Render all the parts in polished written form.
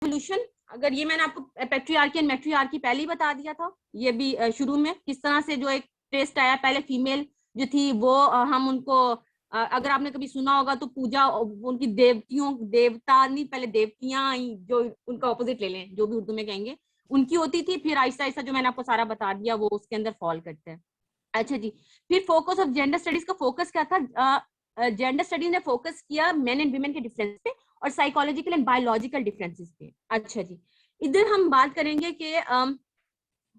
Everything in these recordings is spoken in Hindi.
एवोल्यूशन, अगर ये मैंने आपको पैट्रियार्की एंड मैट्रियार्की पहले ही बता दिया था, ये भी शुरू में किस तरह से जो एक टेस्ट आया, पहले फीमेल जो थी वो हम उनको अगर आपने कभी सुना होगा तो पूजा उनकी देवता नहीं, पहले देवतियां आई, जो उनका ऑपोजिट ले लें, जो भी उर्दू में कहेंगे, उनकी होती थी, फिर आहिस्ता आहिस्ता जो मैंने आपको सारा बता दिया वो उसके अंदर फॉल करते हैं। अच्छा जी, फिर फोकस ऑफ जेंडर स्टडीज का फोकस क्या था? जेंडर स्टडीज ने फोकस किया मेन एंड वीमेन के डिफरेंस पे और साइकोलॉजिकल एंड बायोलॉजिकल डिफरेंसेस पे। अच्छा जी, इधर हम बात करेंगे कि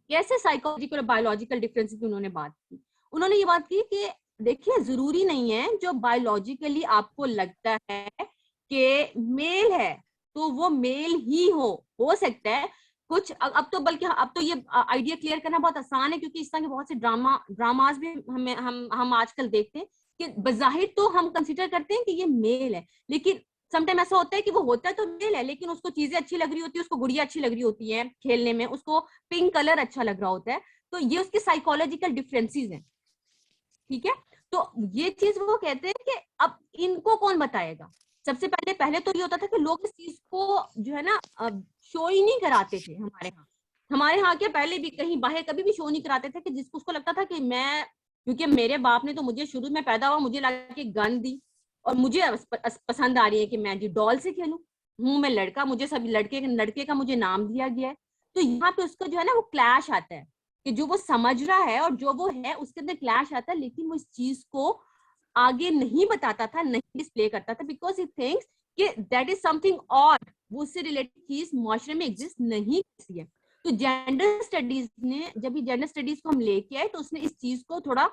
कैसे साइकोलॉजिकल और बायोलॉजिकल डिफरेंसेस की उन्होंने बात की। उन्होंने ये बात की कि देखिए जरूरी नहीं है जो बायोलॉजिकली आपको लगता है कि मेल है तो वो मेल ही हो सकता है कुछ, अब तो बल्कि अब तो ये आइडिया क्लियर करना बहुत आसान है, क्योंकि इस तरह के बहुत से ड्रामास भी हम आजकल देखते हैं कि बज़ाहिर तो हम कंसीडर करते हैं कि ये मेल है, लेकिन समटाइम ऐसा होता है कि वो होता है तो मेल है, लेकिन उसको चीजें अच्छी लग रही होती है, उसको गुड़िया अच्छी लग रही होती है खेलने में, उसको पिंक कलर अच्छा लग रहा होता है, तो ये उसके साइकोलॉजिकल डिफरेंसेस हैं। ठीक है, तो ये चीज वो कहते हैं कि अब इनको कौन बताएगा। सबसे पहले तो ये होता था कि लोग इस चीज को जो है ना शो ही नहीं कराते थे। हमारे यहाँ क्या पहले भी कहीं बाहर कभी भी शो नहीं कराते थे, कि जिसको उसको लगता था कि मैं, क्योंकि मेरे बाप ने तो मुझे शुरू में पैदा हुआ मुझे लगा कि गन दी और मुझे पसंद आ रही है कि मैं जी डॉल से खेलूं, हूं मैं लड़का, मुझे सब लड़के का मुझे नाम दिया गया है। तो यहाँ पे उसका जो है ना वो क्लैश आता है कि जो वो समझ रहा है और जो वो है उसके अंदर क्लैश आता है, लेकिन वो इस चीज को आगे नहीं बताता था, नहीं डिस्प्ले करता था, बिकॉज ही थिंक्स कि दैट इज समथिंग ऑड, वो उससे रिलेटेड चीज माशरे में एग्जिस्ट नहीं करती है। तो जेंडर स्टडीज ने, जब ये जेंडर स्टडीज को हम लेके आए तो उसने इस चीज को थोड़ा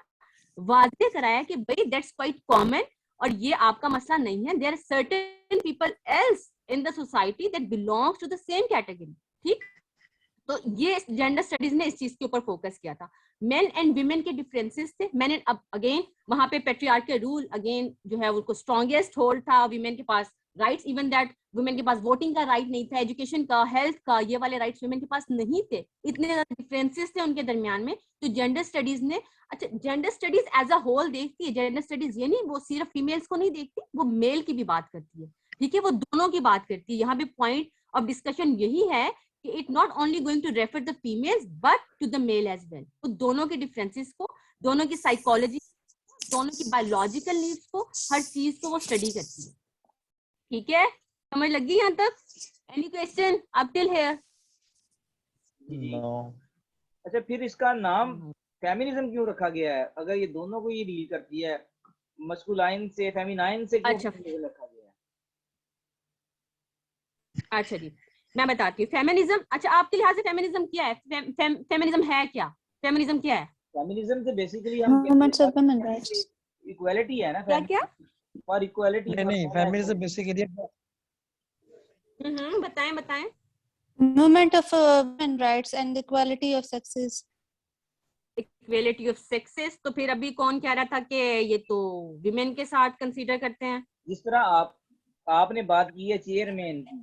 वाज़ेह कराया कि भाई दैट्स क्वाइट कॉमन और ये आपका मसला नहीं है, there are certain people else in the society that belongs to the same category. ठीक, तो ये जेंडर स्टडीज ने इस चीज के ऊपर फोकस किया था। मेन एंड विमेन के डिफरेंसेस थे, मैंने अब अगेन वहां पे पेट्रियार्कल रूल अगेन जो है उनको स्ट्रॉन्गेस्ट होल्ड था, विमेन के पास राइट्स, इवन दैट वुमेन के पास वोटिंग का राइट नहीं था, एजुकेशन का, हेल्थ का, ये वाले राइट्स वुमेन के पास नहीं थे, इतने ज्यादा डिफरेंसेस थे उनके दरमियान में। तो जेंडर स्टडीज ने, अच्छा gender studies as a whole देखती है, जेंडर स्टडीज ये नहीं वो सिर्फ फीमेल्स को नहीं देखती, वो मेल की भी बात करती है। ठीक है, वो दोनों की बात करती है। यहाँ पे पॉइंट ऑफ डिस्कशन यही है कि it not only going to refer the females but to the male as well. वो दोनों के डिफरेंसेस को, दोनों की साइकोलॉजी, दोनों की बायोलॉजिकल नीड्स को, हर चीज को वो स्टडी करती है। ठीक है, समझ लगी यहाँ तक? Any question up till here? No. अच्छा, फिर इसका नाम फेमिनिज्म क्यों रखा गया है अगर ये दोनों को ये डील करती है, मस्कुलाइन से फेमिनाइन से क्यों अच्छा रखा गया है? अच्छा जी, मैं बताती हूँ फेमिनिज्म। अच्छा आपके लिहाज से फेमिनिज्म क्या है? फेमिनिज्म है क्या? फेमिनिज्म क्या है? फेमिनिज्म से बेसिकली हम movements of women rights. Equality है ना, क्या क्या? फॉर इक्वालिटी, नहीं फेमिनिज्म बेसिकली बताएं बताएं। Movement of women rights and the equality of sexes. Equality of sexes, तो फिर अभी कौन कह रहा था कि ये तो विमेन के साथ कंसीडर करते हैं? जिस तरह आपने बात की है चेयरमैन की,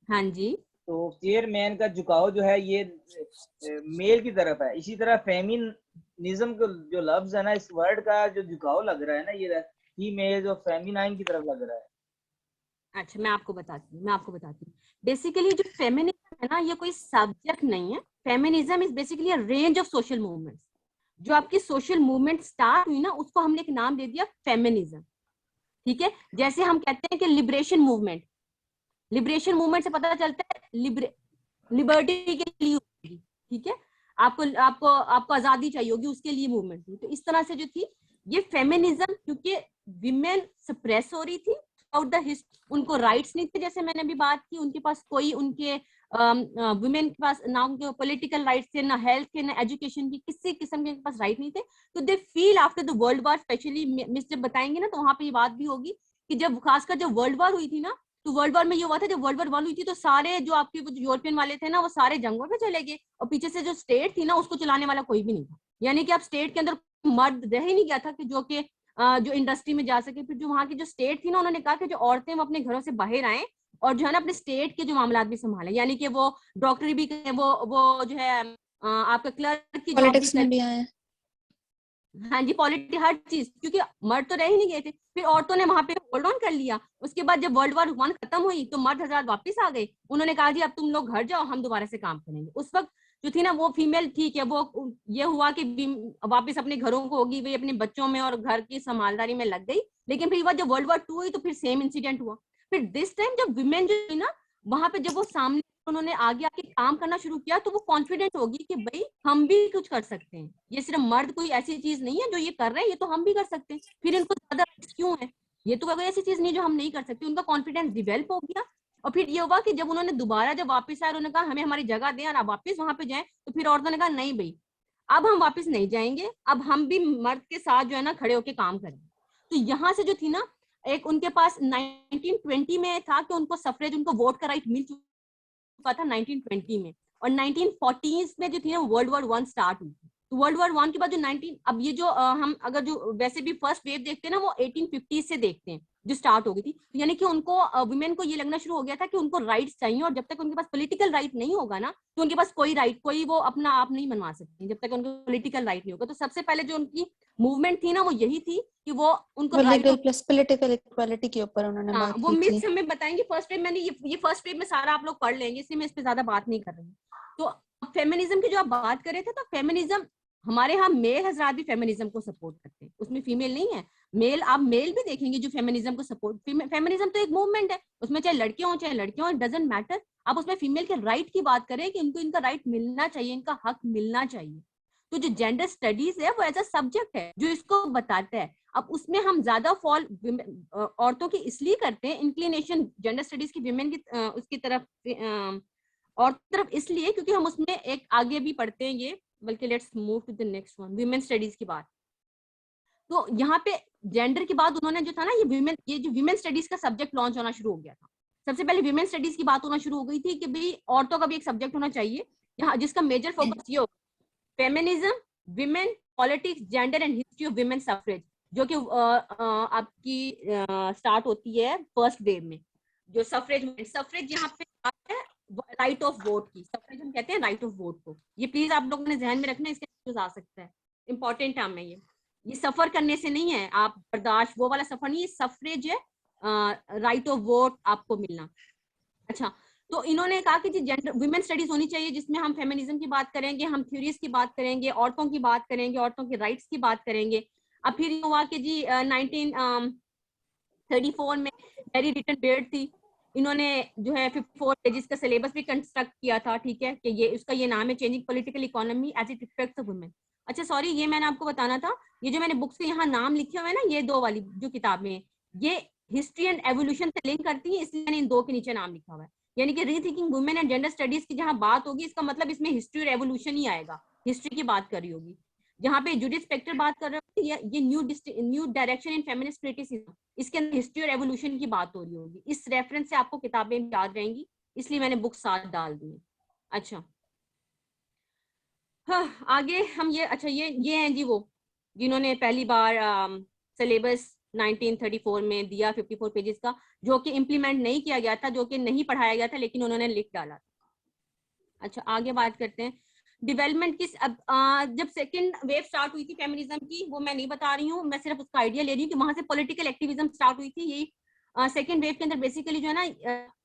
हाँ जी, तो चेयरमैन का झुकाव जो है ये मेल की तरफ है, इसी तरह फेमिनिज्म को जो लफ्ज है ना, इस वर्ड का जो झुकाव लग रहा है ना, ये फीमेल और फेमिनाइन की तरफ लग रहा है। अच्छा मैं आपको बताती हूँ बेसिकली जो फेमिनिज्म है ना ये कोई सब्जेक्ट नहीं है। Feminism is basically a range of social movements. जो आपकी सोशल मूवमेंट स्टार्ट हुई ना उसको हमने एक नाम दे दिया फेमिनिज्म। ठीक है, जैसे हम कहते हैं कि लिबरेशन मूवमेंट, लिबरेशन मूवमेंट से पता चलता है लिबर्टी के लिए होगी। ठीक है, आपको आपको आपको आजादी चाहिए होगी, उसके लिए मूवमेंट थी। तो इस तरह से जो थी ये फेमिनिज्म, क्योंकि विमेन सप्रेस हो रही थी आउट द हिस्ट्री, उनको राइट्स नहीं थे, जैसे मैंने अभी बात की, उनके पास कोई, उनके वुमेन के पास ना उनके पॉलिटिकल राइट्स थे, ना हेल्थ के, ना एजुकेशन की, किसी किस्म के पास राइट नहीं थे। तो they feel after the world war, specially miss जब बताएंगे ना तो वहां पे ये बात भी होगी कि जब खासकर जब वर्ल्ड वॉर हुई थी ना, तो वर्ल्ड वॉर में ये हुआ था, जब वर्ल्ड वॉर 1 हुई थी तो सारे जो आपके यूरोपियन वाले थे ना वो सारे जंगों में चले गए और पीछे से जो स्टेट थी ना उसको चलाने वाला कोई भी नहीं था। यानी कि अब स्टेट के अंदर मर्द रह ही नहीं गया था कि जो कि जो इंडस्ट्री में जा सके। फिर जो वहां की जो स्टेट थी ना उन्होंने कहा कि जो औरतें वो अपने घरों से बाहर आए और जो है ना अपने स्टेट के जो मामला भी संभाले, यानी कि वो डॉक्टरी भी करें, वो जो है आपका क्लर्क की जॉब भी पॉलिटिक्स में करें। भी आए। हाँ जी, पॉलिटिक्स, हर चीज, क्योंकि मर्द तो रह ही नहीं गए थे। फिर औरतों ने वहां पे होल्ड ऑन कर लिया। उसके बाद जब वर्ल्ड वॉर 1 खत्म हुई तो मर्द हजरात वापस आ गए, उन्होंने कहा जी अब तुम लोग घर जाओ, हम दोबारा से काम करेंगे। उस वक्त जो थी ना वो फीमेल, ठीक है, वो ये हुआ कि वापस अपने घरों को होगी, वही अपने बच्चों में और घर की संभालदारी में लग गई। लेकिन फिर जब वर्ल्ड वॉर 2 हुई तो फिर सेम इंसिडेंट हुआ। फिर दिस टाइम जब विमेन जो थी ना वहां पे जब वो सामने उन्होंने आगे आके काम करना शुरू किया तो वो कॉन्फिडेंट होगी कि भाई हम भी कुछ कर सकते हैं, ये सिर्फ मर्द कोई ऐसी चीज नहीं है जो ये कर रहे हैं, ये तो हम भी कर सकते हैं, फिर इनको ज्यादा क्यों है, ये तो कोई ऐसी चीज नहीं जो हम नहीं कर सकते। उनका कॉन्फिडेंस डिवेल्प हो गया। और फिर ये हुआ कि जब उन्होंने दोबारा जब वापस आए उन्होंने कहा हमें हमारी जगह दें और आप वापस वहां पे जाएं, तो फिर औरतों ने कहा नहीं भाई अब हम वापस नहीं जाएंगे, अब हम भी मर्द के साथ जो है ना खड़े होकर काम करेंगे। तो यहाँ से जो थी ना एक उनके पास 1920 में था कि उनको सफरेज, उनको वोट का राइट मिल चुका था 1920 में। और 1940s में जो थी ना वर्ल्ड वॉर 1 स्टार्ट हुई थी। तो वर्ल्ड वॉर 1 के बाद जो 19 अब ये जो हम अगर जो वैसे भी फर्स्ट वेव देखते हैं ना वो 1850 से देखते हैं जो स्टार्ट हो गई थी। तो यानी कि उनको वुमेन को ये लगना शुरू हो गया था कि उनको राइट्स चाहिए, और जब तक उनके पास पॉलिटिकल राइट नहीं होगा ना तो उनके पास कोई राइट, कोई वो अपना आप नहीं बनवा सकती जब तक उनको पॉलिटिकल राइट नहीं होगा। तो सबसे पहले जो उनकी मूवमेंट थी ना वो यही थी कि वो उनको लीगल प्लस पॉलिटिकल इक्वालिटी के ऊपर उन्होंने बात वो की थी। मिथ्स हमें बताएंगे फर्स्ट वेव। मैंने ये फर्स्ट वेव में सारा आप लोग पढ़ लेंगे, इसलिए मैं इस पे ज्यादा बात नहीं कर रही हूँ। तो फेमिनिज्म की जो आप बात कर रहे थे, तो फेमिनिज्म हमारे यहाँ मेल हजरात भी फेमिनिज्म को सपोर्ट करते हैं, उसमें फीमेल नहीं है। मेल, आप मेल भी देखेंगे जो फेमिनिज्म को सपोर्ट, फेमिनिज्म तो एक मूवमेंट है, उसमें चाहे लड़के हों चाहे लड़कियां हों, डजंट मैटर। आप उसमें फीमेल के राइट की बात करें कि इनको इनका राइट मिलना चाहिए, इनका हक मिलना चाहिए। तो जो जेंडर स्टडीज है वो एज अ सब्जेक्ट है जो इसको बताता है। अब उसमें हम ज्यादा फॉल औरतों की इसलिए करते हैं, इंक्लिनेशन जेंडर स्टडीज की विमेन की उसकी तरफ और तरफ इसलिए क्योंकि हम उसमें एक आगे भी पढ़ते हैं ये, बल्कि let's move to the next one, women studies की बात। तो यहाँ पे जेंडर के बाद उन्होंने जो था ना ये जो विमेन स्टडीज का सब्जेक्ट लॉन्च होना शुरू हो गया था। सबसे पहले विमेन स्टडीज की बात होना शुरू हो गई थी कि भाई औरतों का भी एक सब्जेक्ट होना चाहिए यहाँ जिसका मेजर फोकस ये हो, feminism, women, politics, gender and history of women suffrage, जो कि आपकी स्टार्ट होती है फर्स्ट वेव में। जो सफरेज यहाँ पे है राइट ऑफ वोट की, सफरेज हम कहते हैं राइट ऑफ वोट को। ये प्लीज आप लोगों ने ध्यान में रखना, इसके आ सकता है, इंपॉर्टेंट टर्म है ये सफर करने से नहीं है, आप बर्दाश्त वो वाला सफर नहीं, सफरेज है राइट ऑफ वोट आपको मिलना। अच्छा, तो इन्होंने कहा कि जी जेंडर वुमेन स्टडीज होनी चाहिए जिसमें हम फेमिनिज्म की बात करेंगे, हम थ्योरीज की बात करेंगे, औरतों की बात करेंगे, औरतों के राइट्स की बात करेंगे। अब फिर ये हुआ कि जी 1934 में मैरी रिटन बेयर्ड थी, इन्होंने जो है 54 पेजेस का सिलेबस भी कंस्ट्रक्ट किया था, ठीक है, कि ये उसका ये नाम है changing political economy as it effects of women. अच्छा सॉरी, ये मैंने आपको बताना था, ये जो मैंने बुक्स के यहाँ नाम लिखे हुए हैं ना, ये दो वाली जो किताबें हैं ये हिस्ट्री एंड एवोल्यूशन से लिंक करती है, इसलिए मैंने इन दो के नीचे नाम लिखा हुआ है। यानी कि rethinking women and gender studies की जहां बात होगी, इसका मतलब इसमें हिस्ट्री और एवोल्यूशन ही आएगा, हिस्ट्री की बात कर रही होगी। जहां पे जूडिथ स्पेक्टर बात कर रहे होगी ये new direction in feminist criticism, इसके अंदर हिस्ट्री और एवोल्यूशन की बात हो रही होगी। इस रेफरेंस से आपको किताबें याद रहेंगी, इसलिए मैंने बुक साथ डाल दी। अच्छा हाँ, आगे हम ये, अच्छा ये हैं जी वो जिन्होंने पहली बार सिलेबस 1934 में दिया 54 पेजेस का, जो कि इम्प्लीमेंट नहीं किया गया था, जो कि नहीं पढ़ाया गया था, लेकिन उन्होंने लिख डाला। अच्छा आगे बात करते हैं डेवलपमेंट की। अब जब सेकंड वेव स्टार्ट हुई थी फेमिनिज्म की, वो मैं नहीं बता रही हूँ, मैं सिर्फ उसका आइडिया ले रही हूँ कि वहां से पॉलिटिकल एक्टिविज्म स्टार्ट हुई थी। यही सेकंड वेव के अंदर बेसिकली जो है ना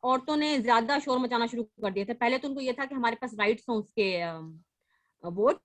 औरतों ने ज्यादा शोर मचाना शुरू कर दिया था। पहले तो उनको ये था कि हमारे पास राइट्स हों उसके वोट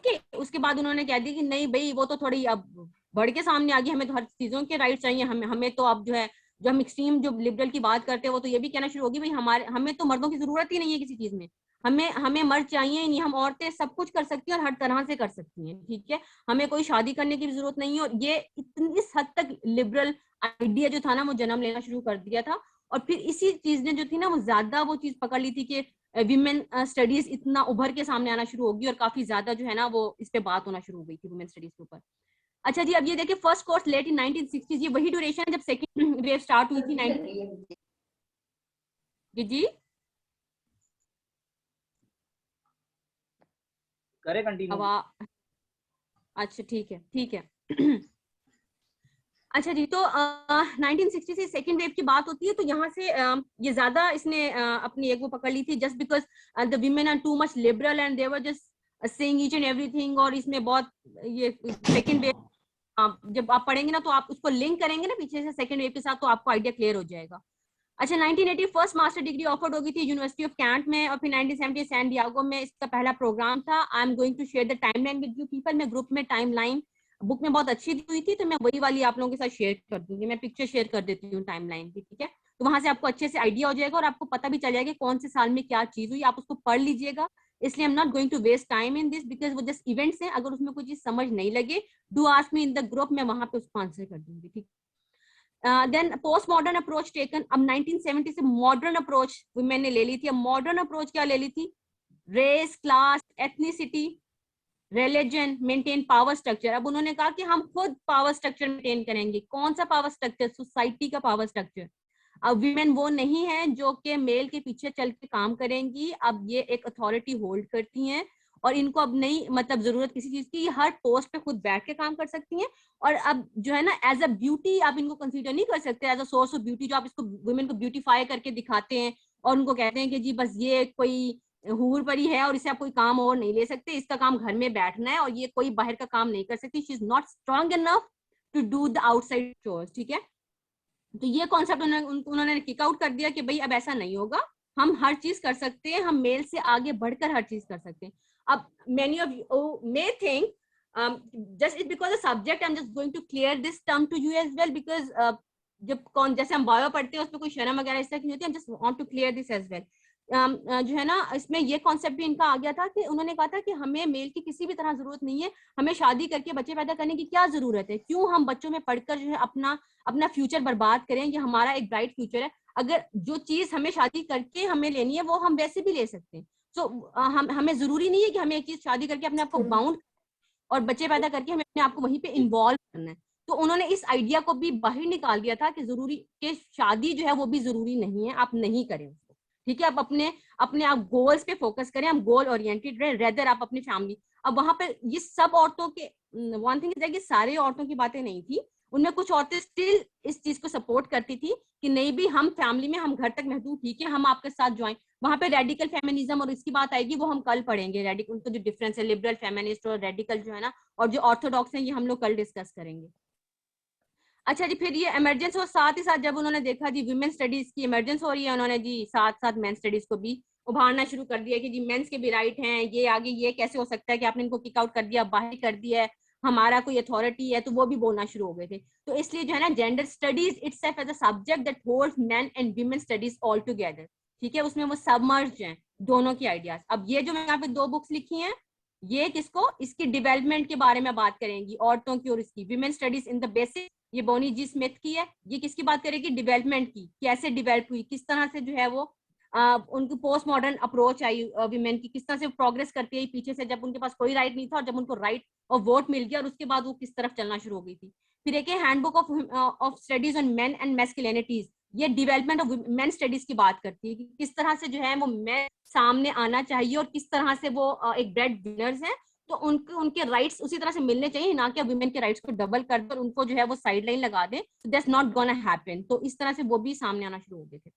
के, उसके बाद उन्होंने कह दी कि नहीं भाई वो तो थोड़ी अब बढ़ के सामने आ गई, हमें तो हर चीजों के राइट चाहिए, हमें तो अब जो है जो हम एक्सट्रीम जो लिबरल की बात करते हैं वो तो ये भी कहना शुरू होगी भाई हमें तो मर्दों की जरूरत ही नहीं है किसी चीज में, हमें मर्द चाहिए ही नहीं, हम औरतें सब कुछ कर सकती हैं और हर तरह से कर सकती हैं, ठीक है, हमें कोई शादी करने की भी जरूरत नहीं है। और ये इतनी इस हद तक लिबरल आइडिया जो था ना वो जन्म लेना शुरू कर दिया था। और फिर इसी चीज ने जो थी ना वो ज्यादा वो चीज पकड़ ली थी कि विमेन स्टडीज इतना उभर के सामने आना शुरू होगी और काफी ज्यादा जो है ना वो इस पे बात होना शुरू हो गई थी वुमेन स्टडीज के ऊपर। अच्छा जी, अब ये देखिए फर्स्ट कोर्स लेट इन 1960s, ये वही ड्यूरेशन है जब सेकंड वेव स्टार्ट हुई थी 19 जी करे कंटिन्यू। अच्छा ठीक है अच्छा जी, तो 1960 से सेकेंड वेव की बात होती है, तो यहाँ से ये ज्यादा इसने अपनी एक वो पकड़ ली थी, just because the women are too much liberal and they were just saying each and everything, और इसमें बहुत ये सेकेंड वेव जब आप पढ़ेंगे ना तो आप उसको लिंक करेंगे ना पीछे से सेकंड वेव के साथ, तो आपको आइडिया क्लियर हो जाएगा। अच्छा, 1980 फर्स्ट मास्टर डिग्री ऑफर्ड होगी थी यूनिवर्सिटी ऑफ कैंट में, और फिर 1970 सैन डियागो में इसका पहला प्रोग्राम था। I am going to share the timeline with you people. मैं ग्रुप में टाइमलाइन बुक में बहुत अच्छी दी हुई थी, तो मैं वही वाली आप लोगों के साथ शेयर कर दूंगी। मैं पिक्चर शेयर कर देती हूँ टाइमलाइन की, ठीक है। तो वहां से आपको अच्छे से आइडिया हो जाएगा और आपको पता भी चल जाएगा कौन से साल में क्या चीज हुई, आप उसको पढ़ लीजिएगा। इसलिए I am not going to waste time in this, because वो जस्ट इवेंट्स हैं। अगर उसमें कोई चीज समझ नहीं लगे, do ask me in the group, मैं वहां पे उसको आंसर कर दूंगी, ठीक। Then post modern approach taken. अब 1970 से मॉडर्न अप्रोच वुमेन ने ले ली थी। अब मॉडर्न अप्रोच क्या ले ली थी? Race, class, ethnicity, religion, maintain power structure. अब उन्होंने कहा कि हम खुद पावर स्ट्रक्चर मेंटेन करेंगे। कौन सा पावर स्ट्रक्चर? सोसाइटी का पावर स्ट्रक्चर। अब वीमेन वो नहीं है जो कि मेल के पीछे चल के काम करेंगी। अब ये एक अथॉरिटी होल्ड करती हैं और इनको अब नहीं मतलब जरूरत किसी चीज की, हर पोस्ट पे खुद बैठ के काम कर सकती हैं। और अब जो है ना, एज अ ब्यूटी आप इनको कंसीडर नहीं कर सकते, as a source of beauty, जो आप इसको वुमेन को ब्यूटीफाई करके दिखाते हैं और उनको कहते हैं कि जी बस ये कोई हूर परी है और इसे आप कोई काम और नहीं ले सकते, इसका काम घर में बैठना है और ये कोई बाहर का काम नहीं कर सकती। She is not strong enough to do the outside chores, ठीक है। तो ये कॉन्सेप्ट उन्होंने किक आउट कर दिया कि भाई अब ऐसा नहीं होगा, हम हर चीज कर सकते हैं, हम मेल से आगे बढ़कर हर चीज कर सकते हैं। अब many of you may think just it's because the subject I'm just going to clear this term to you as well, because जब कौन जैसे हम बायो पढ़ते हैं उसमें कोई शर्म वगैरह इस तरह की नहीं होती, I just want to clear this as well। जो है ना, इसमें ये कॉन्सेप्ट भी इनका आ गया था कि उन्होंने कहा था कि हमें मेल की किसी भी तरह जरूरत नहीं है, हमें शादी करके बच्चे पैदा करने की क्या जरूरत है, क्यों हम बच्चों में पढ़कर जो है अपना फ्यूचर बर्बाद करें, ये हमारा एक ब्राइट फ्यूचर है। अगर जो चीज हमें शादी करके हमें लेनी है वो हम वैसे भी ले सकते हैं। सो हमें जरूरी नहीं है कि हमें एक चीज शादी करके अपने आप को बाउंड और बच्चे पैदा करके हमें अपने आप को वहीं पे इन्वॉल्व करना है। तो उन्होंने इस आइडिया को भी बाहर निकाल दिया था कि जरूरी कि शादी जो है वो भी जरूरी नहीं है, आप नहीं करें उसको, ठीक है। आप अपने आप गोल्स पे फोकस करें, हम गोल ओरिएंटेड रहे, रेदर आप अपनी फैमिली। अब वहां पे ये सब औरतों के वन थिंग इज कि सारे औरतों की बातें नहीं थी, उनमें कुछ औरतें स्टिल इस चीज को सपोर्ट करती थी कि नहीं भी हम फैमिली में हम घर तक महदूद, ठीक है, हम आपके साथ ज्वाइन। वहां पे रेडिकल फेमिनिज्म और इसकी बात आएगी, वो हम कल पढ़ेंगे। रेडिकल उनका जो डिफरेंस है, लिबरल फेमिनिस्ट और रेडिकल जो है ना, और जो ऑर्थोडॉक्स हैं, ये हम लोग कल डिस्कस करेंगे। अच्छा जी, फिर ये इमरजेंस और साथ ही साथ जब उन्होंने देखा जी वुमेन स्टडीज की इमरजेंस हो रही है, उन्होंने जी साथ साथ मेन स्टडीज को भी उभारना शुरू कर दिया कि जी मेंस के भी राइट हैं, ये आगे ये कैसे हो सकता है कि आपने इनको किक आउट कर दिया, बाहर कर दिया है, हमारा कोई अथॉरिटी है, तो वो भी बोलना शुरू हो गए थे। तो इसलिए जो है ना, gender studies itself as a subject that holds men and women studies all together, ठीक है, उसमें वो सबमर्ज हैं दोनों की आइडियाज। अब ये जो मैं यहाँ पे 2 बुक्स लिखी हैं, ये किसको, इसकी डेवलपमेंट के बारे में बात करेंगी, औरतों की और इसकी। Women studies in the basic, ये बोनी जी स्मिथ की है। ये किसकी बात करेगी? डेवलपमेंट की, कैसे डेवलप हुई, किस तरह से जो है वो उनकी post modern approach I women की, किस तरह से प्रोग्रेस करती है पीछे से, जब उनके पास कोई राइट नहीं था और जब उनको राइट और वोट मिल गया, और उसके बाद वो किस तरफ चलना शुरू हो गई थी। फिर एक है handbook of studies on men and masculinities, ये डेवलपमेंट ऑफ मेन स्टडीज की बात करती है कि किस तरह से जो है वो मेन सामने आना चाहिए और किस तरह से वो एक ब्रेड विनर्स हैं, तो उनके राइट्स उसी तरह से मिलने चाहिए, ना कि वुमेन के राइट्स को डबल कर कर उनको जो है वो साइड लाइन लगा दें, तो दैट्स नॉट गोना हैपन। तो इस तरह से वो भी सामने आना शुरू हो गए थे।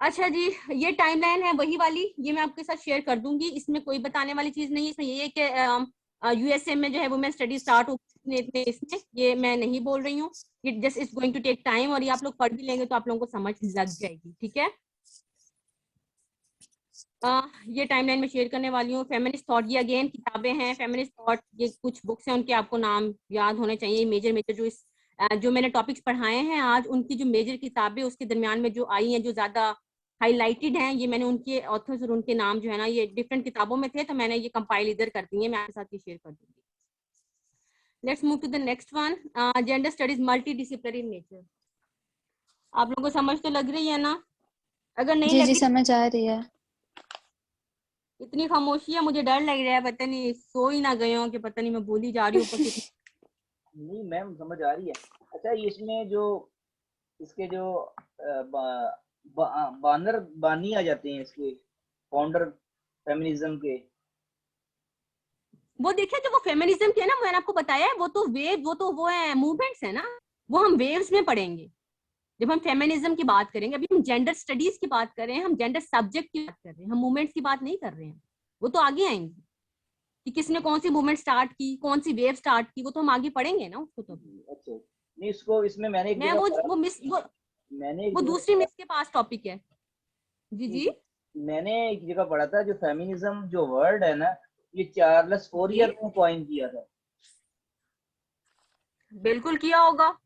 अच्छा जी, ये टाइमलाइन है वही वाली, ये मैं आपके साथ शेयर कर दूंगी, इसमें कोई बताने वाली चीज नहीं है। इसमें ये है कि यूएसए में जो है वुमेन स्टडी स्टार्ट हो इसमें, ये मैं नहीं बोल रही हूँ, it just is going to take time, और ये आप लोग पढ़ भी लेंगे तो आप लोगों को समझ लग जाएगी, ठीक है। ये टाइमलाइन में शेयर करने वाली हूँ। फेमिनिस्ट थॉट, ये अगेन किताबें हैं, फेमिनिस्ट थॉट, ये कुछ बुक्स हैं, उनके आपको नाम याद होने चाहिए। मेजर जो मैंने टॉपिक्स पढ़ाए हैं आज, उनकी जो मेजर किताबें उसके दरमियान में जो आई हैं, जो ज्यादा हाईलाइटेड हैं, ये मैंने उनके ऑथर्स और उनके नाम जो है ना, ये डिफरेंट किताबों में थे, तो मैंने ये कंपाइल इधर कर दी है, मैं आपके साथ ये शेयर कर दूंगी। Let's move to the next one, gender studies multidisciplinary nature. आप लोगों को समझ तो लग रही है ना? अगर नहीं लग जी रही, समझ आ रही है। इतनी खामोशी है, मुझे डर लग रहा है, पता नहीं सो ही ना गए हो कि पता नहीं मैं भूल ही जा रही हूँ। नहीं मैम समझ आ रही है। अच्छा इसमें जो इसके जो बानर बानी आ जाते हैं इसके फाउंडर फेमिनिज्म के, वो देखिए जो वो फेमिनिज्म के है ना, मैंने आपको बताया है, वो तो वो है मूवमेंट्स है ना, वो हम वेव्स में पढ़ेंगे जब हम फेमिनिज्म की बात करेंगे। अभी हम जेंडर स्टडीज की बात कर रहे हैं, हम जेंडर सब्जेक्ट की बात कर रहे हैं, हम मूवमेंट्स की बात नहीं कर रहे हैं, वो तो आगे आएंगे। कि किसने कौन सी मूवमेंट स्टार्ट की, कौन सी वेव स्टार्ट की, वो तो हम आगे पढ़ेंगे ना उसको। तो अच्छा नहीं, इसको इसमें मैंने एक मैं जगह वो मिस मैंने एक वो जगह दूसरी मिस के पास टॉपिक है। जी जी मैंने एक जगह पढ़ा था, जो फेमिनिज्म जो वर्ड है ना, ये चार्ल्स जी, फोरियर ने कॉइन किया था। बिल्कुल किया होगा।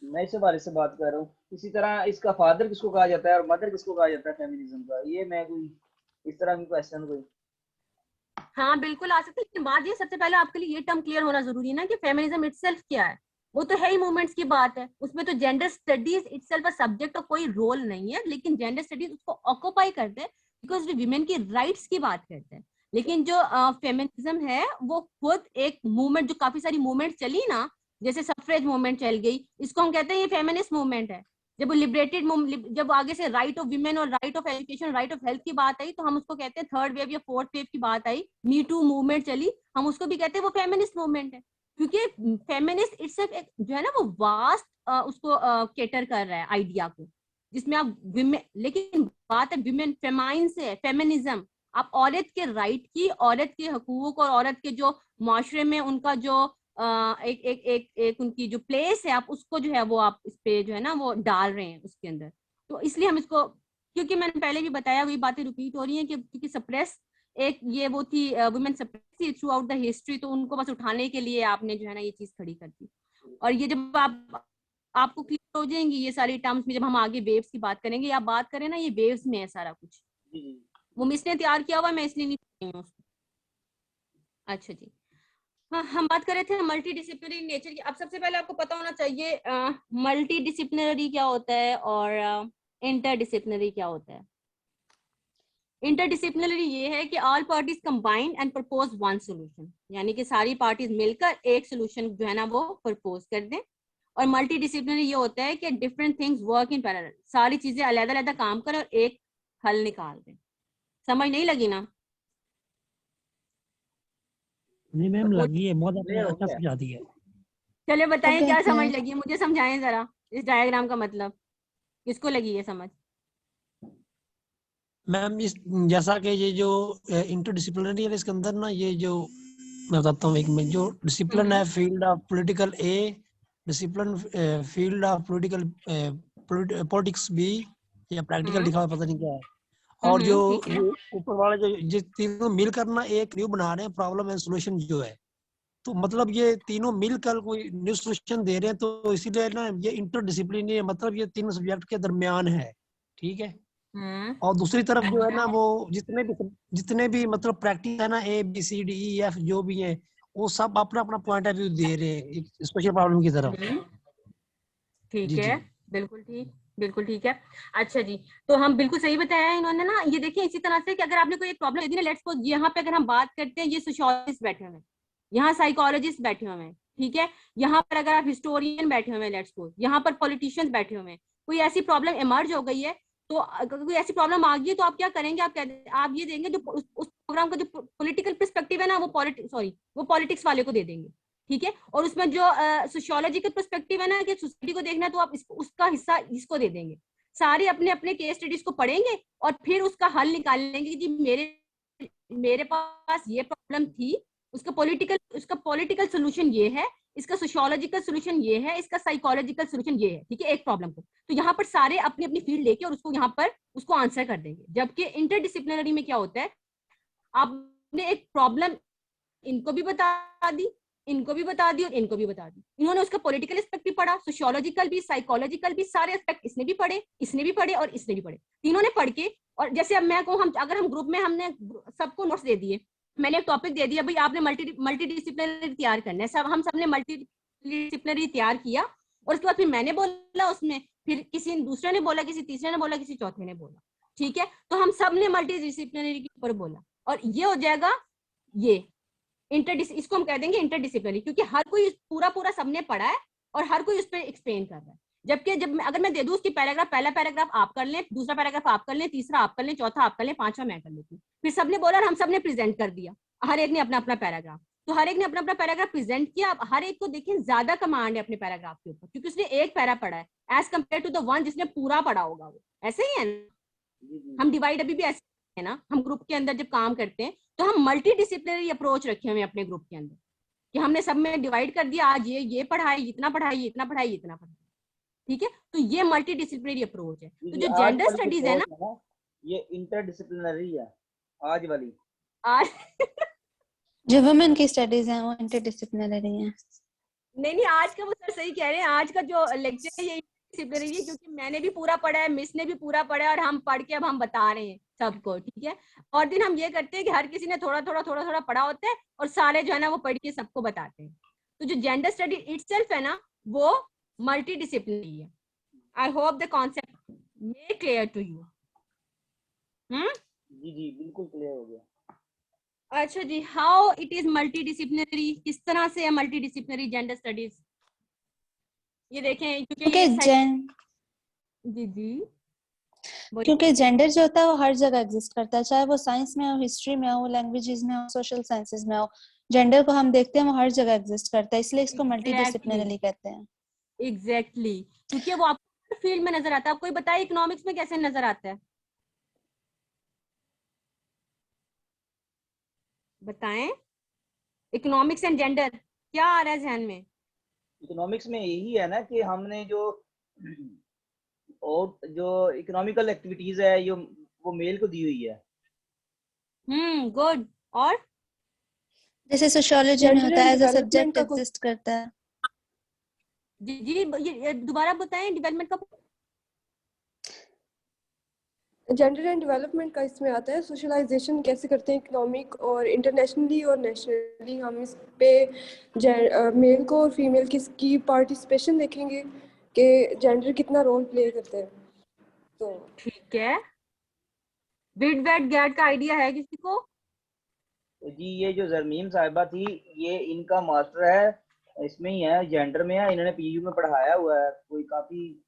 मैं इस बारे से बात कर रहा हूँ। इसी तरह इसका फादर किसको कहा जाता है और मदर किसको कहा जाता है फेमिनिज्म का, ये मैं कोई इस तरह की क्वेश्चन कोई। हाँ बिल्कुल आ सकते हैं, लेकिन बात ये सबसे पहले आपके लिए ये टर्म क्लियर होना जरूरी है ना कि फेमिनिज्म इटसेल्फ क्या है। वो तो है ही मूवमेंट्स की बात है, उसमें तो जेंडर स्टडीज इटसेल्फ सब्जेक्ट का कोई रोल नहीं है, लेकिन जेंडर स्टडीज उसको ऑक्यूपाई करते हैं बिकॉज विमेन की राइट्स की बात करते हैं। लेकिन जो फेमिनिज्म है वो खुद एक मूवमेंट, जो काफी सारी मूवमेंट चली ना, जैसे सफरेज मूवमेंट चल गई, इसको हम कहते हैं ये फेमिनिस्ट मूवमेंट है। जब लिबरेटेड, जब आगे से राइट ऑफ विमेन और right of education, right of health की बात आई, तो हम उसको कहते हैं थर्ड वेव या फोर्थ वेव की बात आई, मी टू मूवमेंट चली, हम उसको भी कहते हैं वो फेमिनिस्ट मूवमेंट है। क्योंकि फेमिनिस्ट इट्सेल्फ एक जो है ना वो वास्ट उसको केटर कर रहा है आइडिया को, जिसमें आप विमेन, लेकिन बात है विमेन फेमाइन से है, फेमिनिज्म आप औरत के राइट की, औरत के हकूक और औरत के जो माशरे में उनका जो एक एक एक एक उनकी जो प्लेस है, आप उसको जो है वो आप इस पे जो है ना वो डाल रहे हैं उसके अंदर। तो इसलिए हम इसको, क्योंकि मैंने पहले भी बताया, वही बातें रिपीट हो रही हैं कि क्योंकि सप्रेस एक ये वो थी, वुमेन सप्रेस थी थ्रू आउट द हिस्ट्री, तो उनको बस उठाने के लिए आपने जो है ना ये चीज खड़ी कर दी। और ये जब आपको क्लियर हो जाएंगी ये सारी टर्म्स में, जब हम आगे वेव्स की बात करेंगे, या बात करें ना, ये वेव्स में है सारा कुछ, वो मिस ने तैयार किया हुआ, मैं इसलिए नहीं पढ़ी हूँ उसको। अच्छा जी, हाँ हम बात कर रहे थे मल्टी डिसिप्लिनरी नेचर की। अब सबसे पहले आपको पता होना चाहिए मल्टी डिसिप्लिनरी क्या होता है और इंटर डिसिप्लिनरी क्या होता है। इंटरडिसिप्लिनरी ये है कि all parties combine and propose one solution, यानी कि सारी पार्टीज मिलकर एक सॉल्यूशन जो है ना वो प्रपोज कर दें। और मल्टी डिसिप्लिनरी ये होता है कि different things work in parallel, सारी चीजें अलग-अलग काम करें और एक हल निकाल दें। समझ नहीं लगी ना? नहीं मैम लगी है, बहुत आपने हो अच्छा गया। समझा दिया। चलिए बताएं Okay, क्या समझ okay. लगी, मुझे समझाएं जरा इस डायग्राम का मतलब, किसको लगी है समझ? मैम इस जैसा कि ये जो इंटरडिसिप्लिनरी है, इसके अंदर ना ये जो मैं बताता हूँ एक मिनट, जो डिसिप्लिन है field of political A, discipline field of political politics B, या प्रैक्टिकल लिखा हुआ पता नहीं क्या है। और जो ठीक है। ऊपर वाले जो तीनों मिलकर ना एक न्यू बना रहे हैं प्रॉब्लम एंड सॉल्यूशन जो है, तो मतलब ये तीनों मिलकर कोई न्यू सॉल्यूशन दे रहे हैं, तो इसीलिए ना ये इंटरडिसिप्लिनरी, मतलब ये तीनों सब्जेक्ट के दरमियान है, ठीक है। और दूसरी तरफ जो है ना वो जितने भी मतलब प्रैक्टिस है ना, A B C D E F जो भी है, वो सब अपना अपना पॉइंट ऑफ व्यू दे रहे हैं एक स्पेशल प्रॉब्लम की तरफ। ठीक जी जी है, बिल्कुल ठीक, बिल्कुल ठीक है। अच्छा जी, तो हम बिल्कुल सही बताया है इन्होंने ना। ये देखिए इसी तरह से कि अगर आपने कोई एक प्रॉब्लम यदि ना, लेट्स सपोज यहाँ पे अगर हम बात करते हैं, ये सोशियोलॉजिस्ट बैठे हुए हैं, यहाँ साइकोलॉजिस्ट बैठे हुए हैं, ठीक है, यहाँ पर अगर आप हिस्टोरियन बैठे हुए हैं, लेट्स सपोज यहाँ पर पॉलिटिशियंस बैठे हुए हैं, कोई ऐसी प्रॉब्लम इमर्ज हो गई है, तो अगर कोई ऐसी प्रॉब्लम आ गई है तो आप क्या करेंगे, आप ये देंगे जो उस प्रोग्राम का जो पॉलिटिकल पर्सपेक्टिव है ना, वो वो पॉलिटिक्स वाले को दे देंगे, ठीक है। और उसमें जो सोशियोलॉजिकल पर्सपेक्टिव है ना कि सोसाइटी को देखना है, तो आप उसका हिस्सा इसको दे देंगे। सारे अपने अपने केस स्टडीज को पढ़ेंगे और फिर उसका हल निकालेंगे कि जी मेरे पास ये प्रॉब्लम थी, उसका पॉलिटिकल सोल्यूशन ये है, इसका सोशियोलॉजिकल सोल्यूशन ये है, इसका साइकोलॉजिकल सोल्यूशन ये है, ठीक है, एक प्रॉब्लम को। तो यहाँ पर सारे अपनी अपनी फील्ड लेके और उसको यहाँ पर उसको आंसर कर देंगे। जबकि इंटरडिसिप्लिनरी में क्या होता है, आपने एक प्रॉब्लम इनको भी बता दी, इनको भी बता दी और इनको भी बता दी। इन्होंने उसका पॉलिटिकल एस्पेक्ट भी पढ़ा, सोशियोलॉजिकल भी, साइकोलॉजिकल भी, सारे एस्पेक्ट इसने भी पढ़े, इसने भी पढ़े और इसने भी पढ़े, तीनों ने पढ़ के। और जैसे अब मैं कहूँ, हम अगर हम ग्रुप में हमने सबको नोट्स दे दिए, मैंने एक टॉपिक दे दिया, भाई आपने मल्टी डिसिप्लिनरी तैयार करना है, सब हम सबने मल्टी डिसिप्लिनरी तैयार किया, और उसके बाद फिर मैंने बोला उसमें, फिर किसी दूसरे ने बोला, किसी तीसरे ने बोला, किसी चौथे ने बोला, ठीक है, तो हम सब ने मल्टी डिसिप्लिनरी के ऊपर बोला, और ये हो जाएगा ये इसको हम कह देंगे इंटरडिसिप्लिनरी, क्योंकि हर कोई पूरा सबने पढ़ा है और हर कोई उस पर एक्सप्लेन कर रहा है। जबकि अगर मैं दे दूं उसकी पैराग्राफ, पहला पैराग्राफ आप कर लें, दूसरा पैराग्राफ आप कर लें, तीसरा आप कर लें, चौथा आप कर लें, पांचवा मैं कर लेती हूँ, फिर सबने बोला और हम सबने प्रेजेंट कर दिया, हर एक ने अपना अपना पैराग्राफ, तो हर एक ने अपना अपना पैराग्राफ प्रेजेंट किया। अब हर एक को देखिए ज्यादा कमांड है अपने पैराग्राफ के ऊपर, क्योंकि उसने एक पैरा पढ़ा है as compare to the one जिसने पूरा पढ़ा होगा, वो ऐसे ही है ना, हम डिवाइड अभी भी ऐसे हैं ना, हम ग्रुप के अंदर जब काम करते हैं तो हम मल्टी डिसिप्लिनरी अप्रोच रखे हुए हैं अपने ग्रुप के अंदर, कि हमने सब में डिवाइड कर दिया, आज ये पढ़ाई, इतना पढ़ाई, इतना पढ़ाई, इतना पढ़ाई, ठीक है। तो ये मल्टी डिसिप्लिनरी अप्रोच है। तो जो आज जेंडर वाली जो स्टडीज है ना, कोर्स है ना, ये इंटरडिसिप्लिनरी है आज वाली। आज जो वुमेन की स्टडीज हैं वो इंटरडिसिप्लिनरी हैं। नहीं, आज का वो सर सही कह रहे हैं, आज का जो लेक्चर है ये डिसिप्लिनरी है, क्योंकि मैंने भी पूरा पढ़ा है, मिस ने भी पूरा पढ़ा है, और हम पढ़ के अब हम बता रहे हैं सबको, ठीक है। और दिन हम ये करते हैं कि हर किसी ने थोड़ा थोड़ा पढ़ा होता है और सारे जो है ना वो पढ़ के सबको बताते हैं। तो जो जेंडर स्टडी इटसेल्फ है ना, वो मल्टी डिसिप्लिनरी है। I hope the concept make clear to you. जी जी बिल्कुल क्लियर हो गया। अच्छा जी, how it is multidisciplinary, किस तरह से है मल्टी डिसिप्लिनरी जेंडर स्टडीज? ये देखें, क्योंकि ये जी क्योंकि जेंडर जो होता है वो हर जगह एग्जिस्ट करता है, चाहे वो साइंस में हो, हिस्ट्री में हो, लैंग्वेजेस में हो, सोशल साइंसेज में हो, जेंडर को हम देखते हैं वो हर जगह एग्जिस्ट करता है, इसलिए इसको मल्टी डिसिप्लिनरी कहते हैं। एग्जैक्टली, क्योंकि वो आपको फील्ड में नजर आता है। आपको बताइए इकोनॉमिक्स में कैसे नजर आता है, बताएं। इकोनॉमिक्स एंड जेंडर क्या आ रहा है ध्यान में? इकोनॉमिक्स में यही है ना कि हमने जो और जो इकोनॉमिकल एक्टिविटीज है ये वो मेल को दी हुई है। गुड। और जैसे सोशियोलॉजी में होता है, एज अ डेवलपमेंट सब्जेक्ट का एग्जिस्ट करता है। जी ये दोबारा बताएं, डेवलपमेंट का। जेंडर एंड डेवलपमेंट का इसमें आता है, सोशलाइजेशन कैसे करते हैं इकोनॉमिक और इंटरनेशनली और नेशनली। हम इस पे मेल को और फीमेल की पार्टिसिपेशन देखेंगे कि जेंडर कितना रोल प्ले करते हैं। तो ठीक है, बिड वेट गैट का आइडिया है किसी को? तो जी ये जो जरमीन साहिबा थी ये इनका मास्टर है, इसमें ही है, जेंडर में है, इन्होंने पीयू में पढ़ाया हुआ है, कोई काफी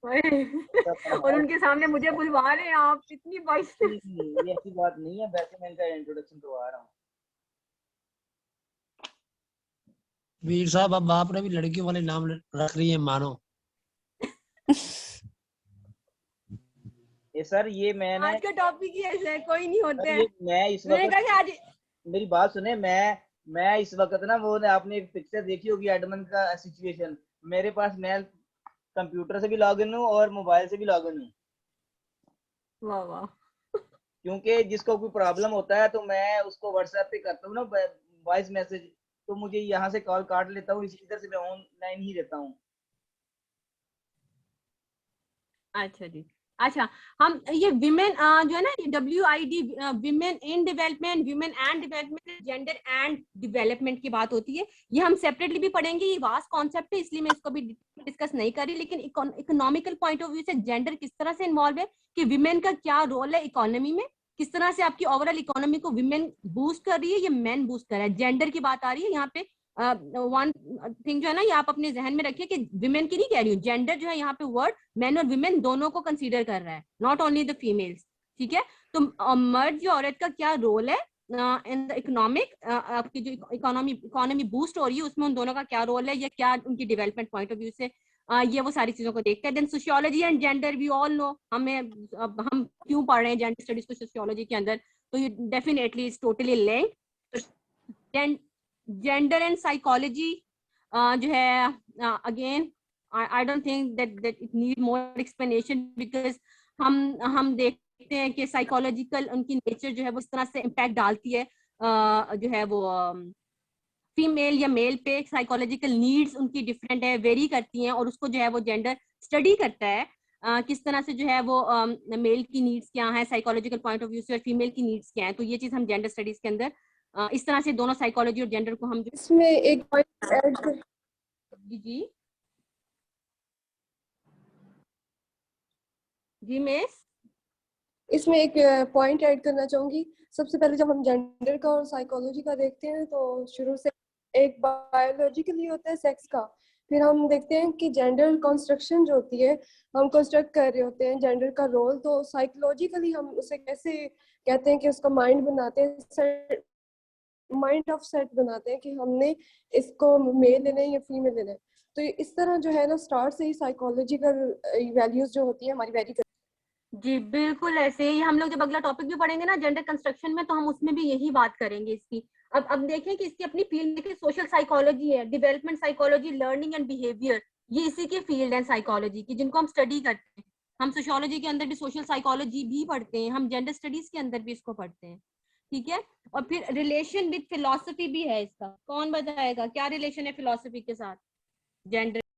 और उनके सामने मुझे बुलवा रहे हैं आप, इतनी बाइस। ये ऐसी बात नहीं है, वैसे मैं इनका इंट्रोडक्शन करवा रहा हूँ। वीर साहब अब आपने भी लड़कियों वाले नाम रख रही है मानो। ये सर ये मैंने आज का टॉपिक ही ऐसा है, कोई नहीं होते हैं। मैं इस मैंने कहा वक्त कि आज मेरी बात सुने, मैं इस वक्त ना वो आपने एक पिक्चर देखी होगी एडमन का सिचुएशन, मेरे पास मैं कंप्यूटर से भी लॉग इन हूँ और मोबाइल से भी लॉग इन हूँ, वाह वाह, क्योंकि जिसको कोई प्रॉब्लम होता है तो मैं उसको व्हाट्सएप पे करता हूँ ना वॉइस मैसेज, तो मुझे यहाँ से कॉल काट लेता हूँ, इसी तरह से मैं ऑनलाइन ही रहता हूँ। अच्छा जी। अच्छा, हम ये विमेन जो है ना, WID, women in development, women and development, gender and development की बात होती है। ये हम सेपरेटली भी पढ़ेंगे, ये वास्ट कॉन्सेप्ट है, इसलिए मैं इसको भी डिस्कस नहीं कर रही। लेकिन इकोनॉमिकल पॉइंट ऑफ व्यू से जेंडर किस तरह से इन्वॉल्व है, कि विमेन का क्या रोल है इकोनॉमी में, किस तरह से आपकी ओवरऑल इकोनॉमी को विमेन बूस्ट कर रही है, ये मैन बूस्ट कर रहा है। जेंडर की बात आ रही है यहाँ पे। वन थिंग जो है ना, ये आप अपने जहन में रखिए कि विमेन की नहीं कह रही हूँ, जेंडर जो है यहाँ पे वर्ड मेन और विमेन दोनों को कंसीडर कर रहा है, नॉट ओनली द फीमेल्स, ठीक है। तो मर्द जो औरत का क्या रोल है इन द इकोनॉमिक, आपकी जो इकोनॉमी बूस्ट हो रही है उसमें उन दोनों का क्या रोल है, या क्या उनकी डेवलपमेंट पॉइंट ऑफ व्यू से, ये वो सारी चीजों को देखते हैं। Then sociology and gender, we all know, हम क्यों पढ़ रहे हैं जेंडर स्टडीज को सोशियोलॉजी के अंदर, तो ये definitely is totally linked. Gender and psychology जो है, again I don't think that it need more explanation, because हम देखते हैं कि साइकोलॉजिकल उनकी नेचर जो है वो इस तरह से इम्पैक्ट डालती है, जो है वो फीमेल या मेल पे। साइकोलॉजिकल नीड्स उनकी डिफरेंट है, वेरी करती हैं, और उसको जो है वो जेंडर स्टडी करता है, किस तरह से जो है वो मेल की नीड्स क्या है साइकोलॉजिकल पॉइंट ऑफ व्यू से, और फीमेल की नीड्स क्या है। तो ये चीज हम जेंडर स्टडीज के अंदर इस तरह से दोनों साइकोलॉजी और जेंडर को हम इसमें एक पॉइंट ऐड कर, जी मिस, इसमें एक पॉइंट ऐड करना चाहूंगी। सबसे पहले जब हम जेंडर का और साइकोलॉजी का देखते हैं तो शुरू से एक बायोलॉजिकली होता है सेक्स का, फिर हम देखते हैं कि जेंडर कंस्ट्रक्शन जो होती है, हम कंस्ट्रक्ट कर रहे होते हैं जेंडर का रोल, तो साइकोलॉजिकली हम उसे कैसे कहते हैं कि उसका माइंड बनाते हैं, माइंड ऑफ सेट बनाते हैं कि हमने इसको मेल लेना है या फीमेल लेना है। तो इस तरह जो है ना, स्टार्ट से ही साइकोलॉजिकल वैल्यूज जो होती है हमारी वेरी जी बिल्कुल ऐसे ही हम लोग जब अगला टॉपिक भी पढ़ेंगे ना जेंडर कंस्ट्रक्शन में, तो हम उसमें भी यही बात करेंगे इसकी। अब देखें कि इसकी अपनी फील्ड देखिए, सोशल साइकोलॉजी है, development psychology, learning and behaviour, ये इसी की फील्ड है साइकोलॉजी की, जिनको हम स्टडी करते हैं। हम सोशियोलॉजी के अंदर भी सोशल साइकोलॉजी भी पढ़ते हैं, हम जेंडर स्टडीज के अंदर भी इसको पढ़ते हैं, ठीक है। और फिर रिलेशन विद फिलोसफी भी है इसका, कौन बताएगा क्या रिलेशन है फिलोसफी के साथ जेंडर